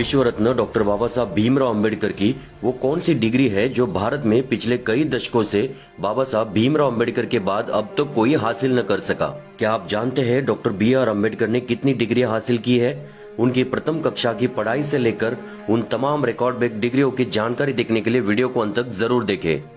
विश्व रत्न डॉक्टर बाबा साहब भीमराव अंबेडकर की वो कौन सी डिग्री है जो भारत में पिछले कई दशकों से बाबा साहब भीमराव अंबेडकर के बाद अब तक कोई हासिल न कर सका? क्या आप जानते हैं डॉक्टर BR अम्बेडकर ने कितनी डिग्रियां हासिल की है? उनकी प्रथम कक्षा की पढ़ाई से लेकर उन तमाम रिकॉर्ड ब्रेक डिग्रियों की जानकारी देखने के लिए वीडियो को अंत तक जरूर देखें।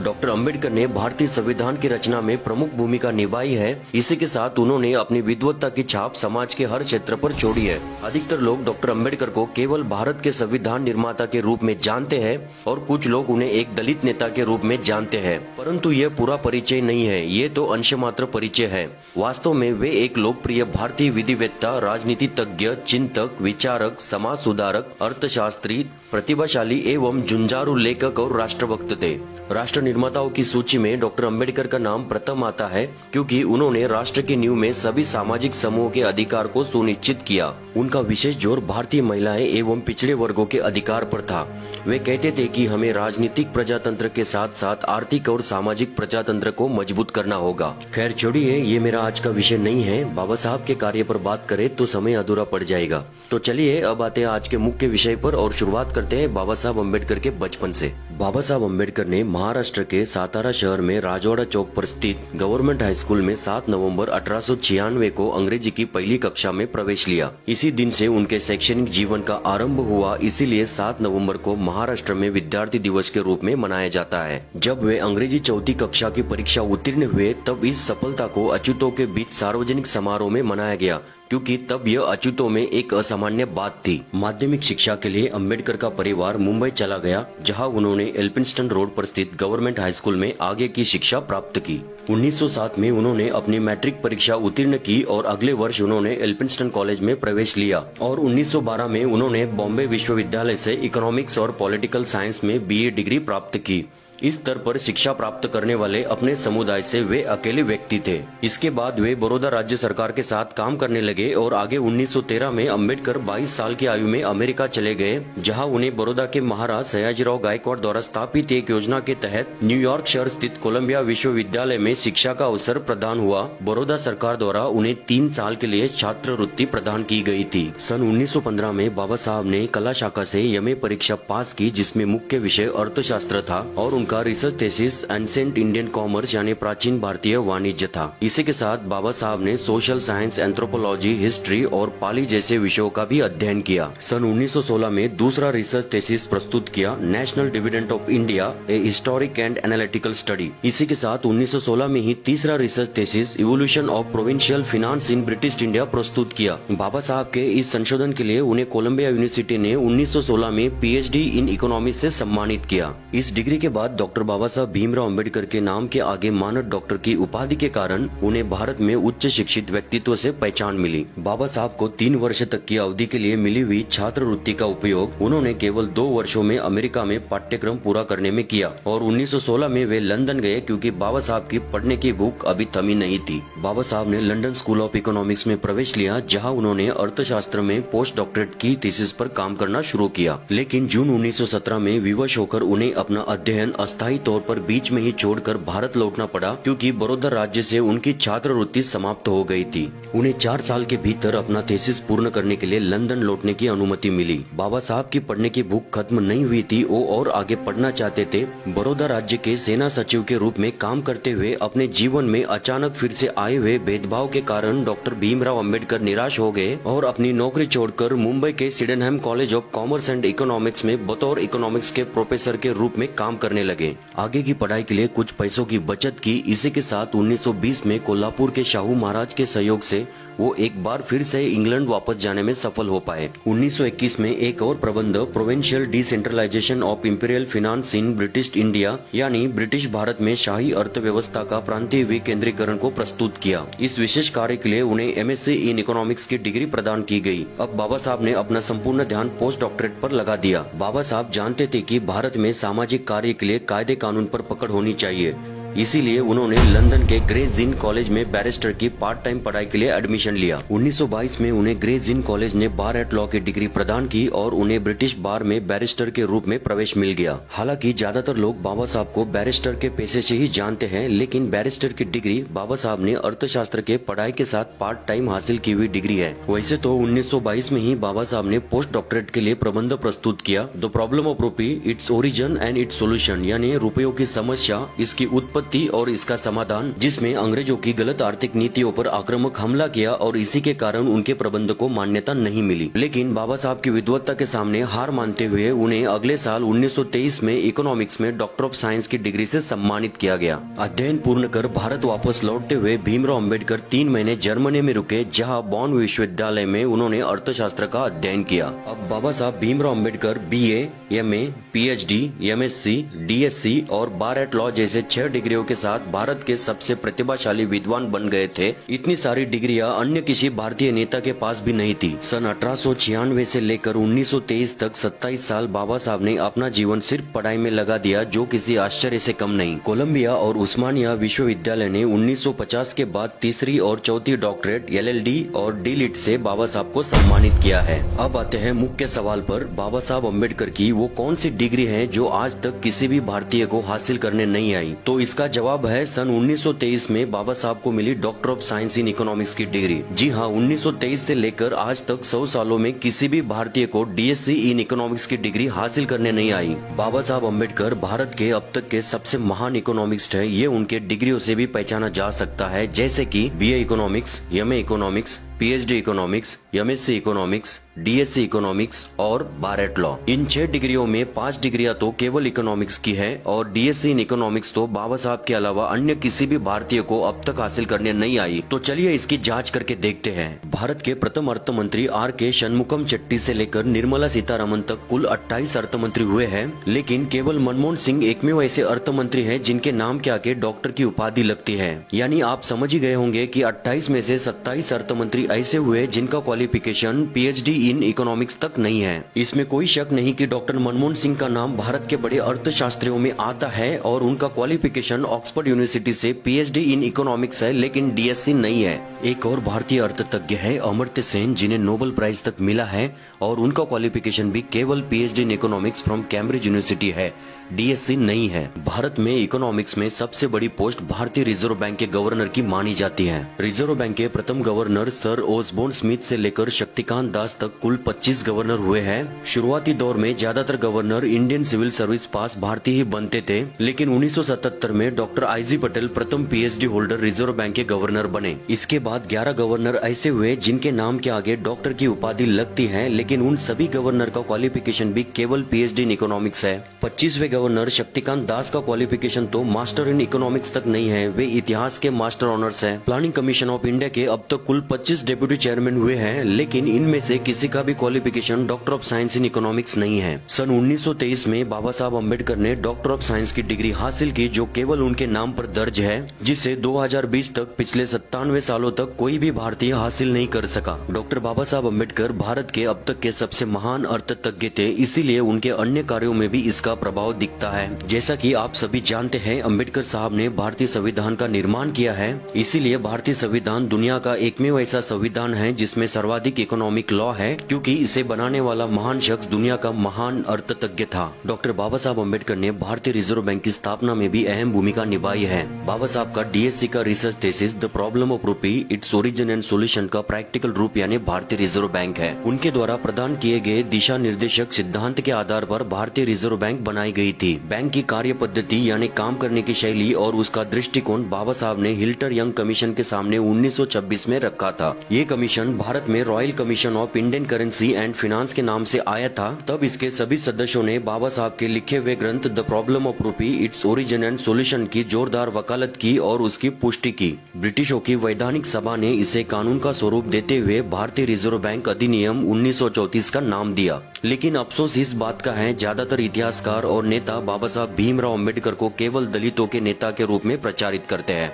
डॉक्टर अंबेडकर ने भारतीय संविधान की रचना में प्रमुख भूमिका निभाई है। इसी के साथ उन्होंने अपनी विद्वत्ता की छाप समाज के हर क्षेत्र पर छोड़ी है। अधिकतर लोग डॉक्टर अंबेडकर को केवल भारत के संविधान निर्माता के रूप में जानते हैं और कुछ लोग उन्हें एक दलित नेता के रूप में जानते हैं, परंतु यह पूरा परिचय नहीं है, ये तो अंशमात्र परिचय है। वास्तव में वे एक लोकप्रिय भारतीय विधिवेत्ता, राजनीति तज्ञ, चिंतक, विचारक, समाज सुधारक, अर्थशास्त्री, प्रतिभाशाली एवं जुंजारू लेखक और राष्ट्रभक्त थे। राष्ट्र निर्माताओं की सूची में डॉक्टर अंबेडकर का नाम प्रथम आता है क्योंकि उन्होंने राष्ट्र की नींव में सभी सामाजिक समूहों के अधिकार को सुनिश्चित किया। उनका विशेष जोर भारतीय महिलाएं एवं पिछड़े वर्गों के अधिकार पर था। वे कहते थे कि हमें राजनीतिक प्रजातंत्र के साथ साथ आर्थिक और सामाजिक प्रजातंत्र को मजबूत करना होगा। खैर छोड़िए, ये मेरा आज का विषय नहीं है। बाबा साहब के कार्य पर बात करें तो समय अधूरा पड़ जाएगा। तो चलिए अब आते हैं आज के मुख्य विषय पर और शुरुआत करते हैं बाबा साहब अम्बेडकर के बचपन से। बाबा साहब अम्बेडकर ने महाराष्ट्र के सातारा शहर में राजवाड़ा चौक पर स्थित गवर्नमेंट हाई स्कूल में 7 नवंबर 1896 को अंग्रेजी की पहली कक्षा में प्रवेश लिया। इसी दिन से उनके शैक्षणिक जीवन का आरंभ हुआ, इसीलिए 7 नवंबर को महाराष्ट्र में विद्यार्थी दिवस के रूप में मनाया जाता है। जब वे अंग्रेजी चौथी कक्षा की परीक्षा उत्तीर्ण हुए तब इस सफलता को अछूतों के बीच सार्वजनिक समारोह में मनाया गया, क्योंकि तब यह अछूतों में एक असामान्य बात थी। माध्यमिक शिक्षा के लिए अंबेडकर का परिवार मुंबई चला गया, जहां उन्होंने एल्फिंस्टन रोड पर स्थित गवर्नमेंट हाई स्कूल में आगे की शिक्षा प्राप्त की। 1907 में उन्होंने अपनी मैट्रिक परीक्षा उत्तीर्ण की और अगले वर्ष उन्होंने एल्फिंस्टन कॉलेज में प्रवेश लिया और 1912 में उन्होंने बॉम्बे विश्वविद्यालय से इकोनॉमिक्स और पॉलिटिकल साइंस में BA डिग्री प्राप्त की। इस स्तर पर शिक्षा प्राप्त करने वाले अपने समुदाय से वे अकेले व्यक्ति थे। इसके बाद वे बड़ौदा राज्य सरकार के साथ काम करने लगे और आगे 1913 में अंबेडकर 22 साल की आयु में अमेरिका चले गए, जहां उन्हें बड़ौदा के महाराज सयाजीराव गायकवाड़ द्वारा स्थापित एक योजना के तहत न्यूयॉर्क शहर स्थित कोलंबिया विश्वविद्यालय में शिक्षा का अवसर प्रदान हुआ। बड़ौदा सरकार द्वारा उन्हें 3 साल के लिए छात्रवृत्ति प्रदान की गई थी। सन 1915 में बाबा साहब ने कला शाखा से MA परीक्षा पास की, जिसमें मुख्य विषय अर्थशास्त्र था और उनका research thesis ancient Indian commerce यानी प्राचीन भारतीय वाणिज्य था। इसी के साथ बाबा साहब ने सोशल साइंस, एंथ्रोपोलॉजी, हिस्ट्री और पाली जैसे विषयों का भी अध्ययन किया। सन 1916 में दूसरा रिसर्च थीसिस प्रस्तुत किया, national dividend of India, A historic and analytical study. इसी के साथ 1916 में ही तीसरा research thesis evolution of provincial finance in British India प्रस्तुत किया। बाबा साहब के इस संशोधन के लिए उन्हें कोलंबिया यूनिवर्सिटी ने 1916 में PhD इन इकोनॉमिक्स से सम्मानित किया। इस डिग्री के बाद डॉक्टर बाबा साहब भीमराव अंबेडकर के नाम के आगे मानद डॉक्टर की उपाधि के कारण उन्हें भारत में उच्च शिक्षित व्यक्तित्व से पहचान मिली। बाबा साहब को 3 वर्ष तक की अवधि के लिए मिली हुई छात्रवृत्ति का उपयोग उन्होंने केवल 2 वर्षों में अमेरिका में पाठ्यक्रम पूरा करने में किया और 1916 में वे लंदन गए, क्योंकि बाबा साहब की पढ़ने की भूख अभी थमी नहीं थी। बाबा साहब ने लंदन स्कूल ऑफ इकोनॉमिक्स में प्रवेश लिया, जहाँ उन्होंने अर्थशास्त्र में पोस्ट डॉक्टरेट की थीसिस पर काम करना शुरू किया। लेकिन जून 1917 में विवश होकर उन्हें अपना अध्ययन अस्थायी तौर पर बीच में ही छोड़कर भारत लौटना पड़ा, क्योंकि बड़ौदा राज्य से उनकी छात्रवृत्ति समाप्त हो गई थी। उन्हें 4 साल के भीतर अपना थीसिस पूर्ण करने के लिए लंदन लौटने की अनुमति मिली। बाबा साहब की पढ़ने की भूख खत्म नहीं हुई थी, वो और आगे पढ़ना चाहते थे। बड़ौदा राज्य के सेना सचिव के रूप में काम करते हुए अपने जीवन में अचानक फिर से आए हुए भेदभाव के कारण डॉक्टर भीमराव अंबेडकर निराश हो गए और अपनी नौकरी छोड़कर मुंबई के Sydenham college of commerce and economics में बतौर इकोनॉमिक्स के प्रोफेसर के रूप में काम करने लगे। आगे की पढ़ाई के लिए कुछ पैसों की बचत की। इसी के साथ 1920 में कोल्हापुर के शाहू महाराज के सहयोग से वो एक बार फिर से इंग्लैंड वापस जाने में सफल हो पाए। 1921 में एक और प्रबंध provincial decentralisation of imperial finance in British India यानी ब्रिटिश भारत में शाही अर्थव्यवस्था का प्रांतीय विकेंद्रीकरण को प्रस्तुत किया। इस विशेष कार्य के लिए उन्हें MSc इन इकोनॉमिक्स की डिग्री प्रदान की गई। अब बाबा साहब ने अपना संपूर्ण ध्यान पोस्ट डॉक्टरेट पर लगा दिया। बाबा साहब जानते थे कि भारत में सामाजिक कार्य के लिए कायदे कानून पर पकड़ होनी चाहिए। इसीलिए उन्होंने लंदन के ग्रेज इन कॉलेज में बैरिस्टर की पार्ट टाइम पढ़ाई के लिए एडमिशन लिया। 1922 में उन्हें ग्रेज इन कॉलेज ने बार एट लॉ की डिग्री प्रदान की और उन्हें ब्रिटिश बार में बैरिस्टर के रूप में प्रवेश मिल गया। हालांकि ज्यादातर लोग बाबा साहब को बैरिस्टर के पेशे से ही जानते हैं, लेकिन बैरिस्टर की डिग्री बाबा साहब ने अर्थशास्त्र के पढ़ाई के साथ पार्ट टाइम हासिल की हुई डिग्री है। वैसे तो 1922 में ही बाबा साहब ने पोस्ट डॉक्टरेट के लिए प्रबंध प्रस्तुत किया, द प्रॉब्लम ऑफ रूपी, its origin and its solution, यानी रुपयों की समस्या, इसकी उत्पत्ति और इसका समाधान, जिसमें अंग्रेजों की गलत आर्थिक नीतियों पर आक्रामक हमला किया और इसी के कारण उनके प्रबंध को मान्यता नहीं मिली। लेकिन बाबा साहब की विद्वत्ता के सामने हार मानते हुए उन्हें अगले साल 1923 में इकोनॉमिक्स में डॉक्टर ऑफ साइंस की डिग्री से सम्मानित किया गया। अध्ययन पूर्ण कर भारत वापस लौटते हुए भीमराव अंबेडकर 3 महीने जर्मनी में रुके, जहां बॉन विश्वविद्यालय में उन्होंने अर्थशास्त्र का अध्ययन किया। अब बाबा Saheb Bhimrao Ambedkar BA, MA, PhD, MSc, DSc और बार एट लॉ जैसे 6 डिग्रियों के साथ भारत के सबसे प्रतिभाशाली विद्वान बन गए थे। इतनी सारी डिग्रियां अन्य किसी भारतीय नेता के पास भी नहीं थी। सन 1896 से लेकर 1923 तक 27 साल बाबा साहब ने अपना जीवन सिर्फ पढ़ाई में लगा दिया, जो किसी आश्चर्य से कम नहीं। कोलंबिया और उस्मानिया विश्वविद्यालय ने 1950 के बाद तीसरी और चौथी डॉक्टरेट LLD और D.Litt से बाबा साहब को सम्मानित किया है। अब आते हैं मुख्य सवाल पर, बाबा साहब अम्बेडकर की वो कौन सी डिग्री है जो आज तक किसी भी भारतीय को हासिल करने नहीं आई? तो इसका जवाब है सन 1923 में बाबा साहब को मिली doctor of science in economics की डिग्री। जी हाँ, 1923 से लेकर आज तक 100 सालों में किसी भी भारतीय को DSc इन इकोनॉमिक्स की डिग्री हासिल करने नहीं आई। बाबा साहब अम्बेडकर भारत के अब तक के सबसे महान इकोनॉमिस्ट है। ये उनके डिग्रियों से भी पहचाना जा सकता है, जैसे कि BA economics, MA economics, PhD economics, MSc economics, DSc economics और बार एट लॉ। इन 6 डिग्रियों में 5 डिग्रियां तो केवल इकोनॉमिक्स की है और DSc इन इकोनॉमिक्स तो बाबा साहब के अलावा अन्य किसी भी भारतीय को अब तक हासिल करने नहीं आई। तो चलिए इसकी जांच करके देखते हैं। भारत के प्रथम अर्थ मंत्री R.K. शनमुखम चट्टी से लेकर निर्मला सीतारमन तक कुल 28 अर्थ मंत्री हुए हैं, लेकिन केवल मनमोहन सिंह एकमेव ऐसे अर्थ मंत्री है जिनके नाम के आगे डॉक्टर की उपाधि लगती है। यानी आप समझ ही गए होंगे कि 28 में से 27 अर्थ मंत्री ऐसे हुए जिनका क्वालिफिकेशन PhD इन इकोनॉमिक्स तक नहीं है। इसमें कोई शक नहीं कि डॉक्टर मनमोहन सिंह का नाम भारत के बड़े अर्थशास्त्रियों में आता है और उनका क्वालिफिकेशन ऑक्सफोर्ड यूनिवर्सिटी से PhD इन इकोनॉमिक्स है, लेकिन DSc नहीं है। एक और भारतीय अर्थतज्ञ है अमर्त्य सेन, जिन्हें नोबेल प्राइज तक मिला है और उनका क्वालिफिकेशन भी केवल PhD in economics from Cambridge university है, DSc नहीं है। भारत में इकोनॉमिक्स में सबसे बड़ी पोस्ट भारतीय रिजर्व बैंक के गवर्नर की मानी जाती है। रिजर्व बैंक के प्रथम गवर्नर सर ओसबोर्न स्मिथ से लेकर शक्तिकांत दास तक कुल 25 गवर्नर हुए हैं। शुरुआती दौर में ज्यादातर गवर्नर इंडियन सिविल सर्विस पास भारतीय ही बनते थे, लेकिन 1977 में डॉक्टर I.G. पटेल प्रथम PhD होल्डर रिजर्व बैंक के गवर्नर बने। इसके बाद 11 गवर्नर ऐसे हुए जिनके नाम के आगे डॉक्टर की उपाधि लगती है, लेकिन उन सभी गवर्नर का क्वालिफिकेशन भी केवल PhD इन इकोनॉमिक्स है। 25वें गवर्नर शक्तिकांत दास का क्वालिफिकेशन तो मास्टर इन इकोनॉमिक्स तक नहीं है, वे इतिहास के मास्टर ऑनर्स हैं। प्लानिंग कमीशन ऑफ इंडिया के अब तक कुल 25 डेप्यूटी चेयरमैन हुए हैं, लेकिन इनमें से किसी का भी qualification doctor of science in economics नहीं है। सन 1923 में बाबा साहब अम्बेडकर ने डॉक्टर ऑफ साइंस की डिग्री हासिल की, जो केवल उनके नाम पर दर्ज है, जिसे 2020 तक पिछले 97 सालों तक कोई भी भारतीय हासिल नहीं कर सका। डॉक्टर बाबा साहब अम्बेडकर भारत के अब तक के सबसे महान अर्थतज्ञ थे, इसीलिए उनके अन्य कार्यों में भी इसका प्रभाव दिखता है। जैसा कि आप सभी जानते हैं, अम्बेडकर साहब ने भारतीय संविधान का निर्माण किया है, इसीलिए भारतीय संविधान दुनिया का एकमेव ऐसा संविधान है जिसमें सर्वाधिक इकोनॉमिक लॉ है, क्योंकि इसे बनाने वाला महान शख्स दुनिया का महान अर्थतज्ञ था। डॉक्टर बाबा साहब अम्बेडकर ने भारतीय रिजर्व बैंक की स्थापना में भी अहम भूमिका निभाई है। बाबा साहब का DSc का research thesis the problem of रूपी, इट्स ओरिजिन एंड सॉल्यूशन का प्रैक्टिकल रूप यानी भारतीय रिजर्व बैंक है। उनके द्वारा प्रदान किए गए दिशा निर्देशक सिद्धांत के आधार पर भारतीय रिजर्व बैंक बनाई गई थी। बैंक की कार्य पद्धति यानी काम करने की शैली और उसका दृष्टिकोण बाबा साहब ने हिल्टर यंग कमीशन के सामने 1926 में रखा था। ये कमीशन भारत में royal commission of Indian currency and finance के नाम से आया था। तब इसके सभी सदस्यों ने बाबा साहब के लिखे हुए ग्रंथ द प्रॉब्लम ऑफ रूपी, इट्स ओरिजिन एंड सॉल्यूशन की जोरदार वकालत की और उसकी पुष्टि की। ब्रिटिशों की वैधानिक सभा ने इसे कानून का स्वरूप देते हुए भारतीय रिजर्व बैंक अधिनियम 1934 का नाम दिया। लेकिन अफसोस इस बात का है, ज्यादातर इतिहासकार और नेता बाबा साहब भीमराव अम्बेडकर को केवल दलितों के नेता के रूप में प्रचारित करते हैं।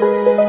है।